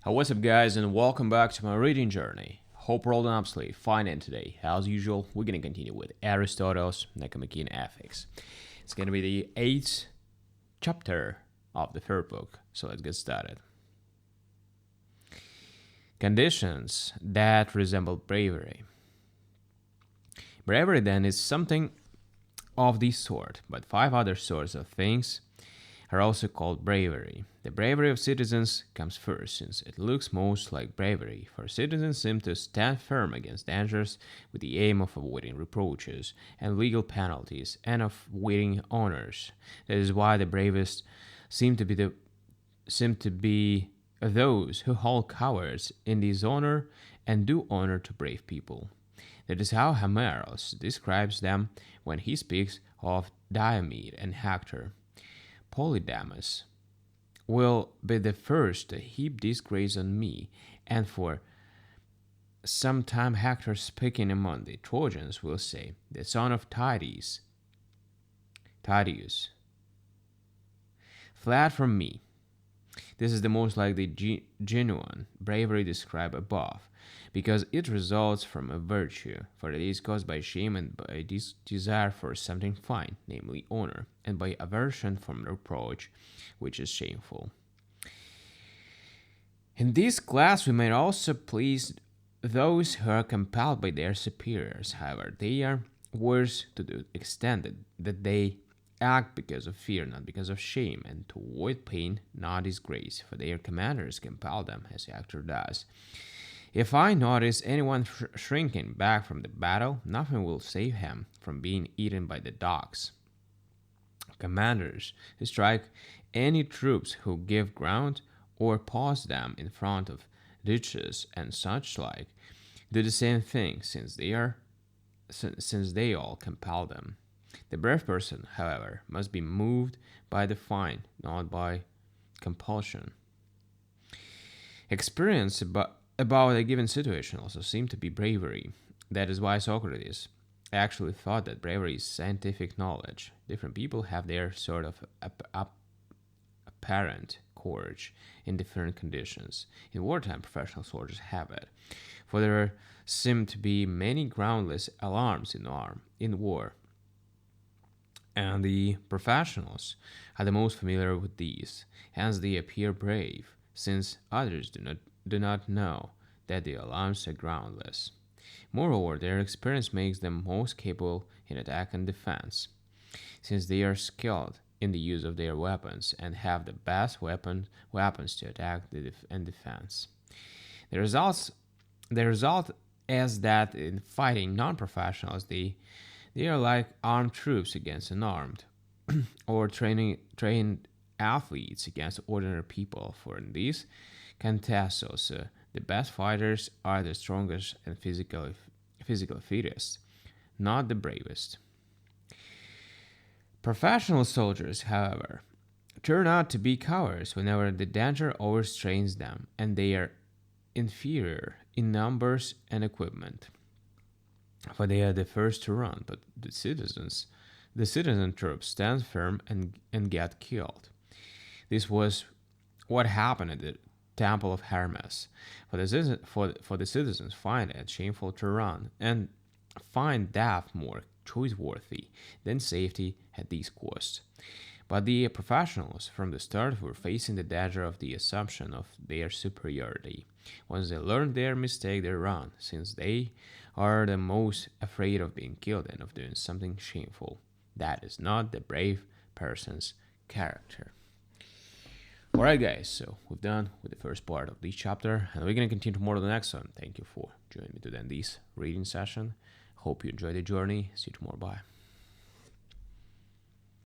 What's up, guys, and welcome back to my reading journey. Hope we're all doing absolutely fine, and today, as usual, we're going to continue with Aristotle's Nicomachean Ethics. It's going to be the 8th chapter of the third book, so let's get started. Conditions that resemble bravery. Bravery, then, is something of this sort, but 5 other sorts of things are also called bravery. The bravery of citizens comes first, since it looks most like bravery, for citizens seem to stand firm against dangers with the aim of avoiding reproaches and legal penalties and of winning honors. That is why the bravest seem to be those who hold cowards in dishonor and do honor to brave people. That is how Homerus describes them when he speaks of Diomed and Hector. Polydamas will be the first to heap disgrace on me, and for some time Hector, speaking among the Trojans, will say, the son of Tydeus, fled from me. This is the most like the genuine bravery described above, because it results from a virtue, for it is caused by shame and by desire for something fine, namely honor, and by aversion from reproach, which is shameful. In this class we might also place those who are compelled by their superiors. However, they are worse to the extent that they act because of fear, not because of shame, and to avoid pain, not disgrace, for their commanders compel them, as Hector does. If I notice anyone shrinking back from the battle, nothing will save him from being eaten by the dogs. Commanders who strike any troops who give ground or pause them in front of ditches and such like do the same thing, since they all compel them. The brave person, however, must be moved by the fine, not by compulsion. Experience about a given situation also seemed to be bravery. That is why Socrates actually thought that bravery is scientific knowledge. Different people have their sort of apparent courage in different conditions. In wartime, professional soldiers have it, for there seem to be many groundless alarms in war, and the professionals are the most familiar with these. Hence, they appear brave, since others do not know that the alarms are groundless. Moreover, their experience makes them most capable in attack and defense, since they are skilled in the use of their weapons and have the best weapons to attack and defense. The result is that in fighting non-professionals, they are like armed troops against unarmed, or trained athletes against ordinary people. For in these contests also, the best fighters are the strongest and physically fittest, not the bravest. Professional soldiers, however, turn out to be cowards whenever the danger overstrains them, and they are inferior in numbers and equipment, for they are the first to run, but the citizen troops stand firm and get killed. This was what happened at the Temple of Hermes, for the citizens find it shameful to run, and find death more choice-worthy than safety at these costs. But the professionals from the start were facing the danger of the assumption of their superiority. Once they learn their mistake, they run, since they are the most afraid of being killed and of doing something shameful. That is not the brave person's character. Alright, guys, so we've done with the first part of this chapter, and we're going to continue tomorrow the next one. Thank you for joining me today in this reading session. Hope you enjoyed the journey. See you tomorrow. Bye.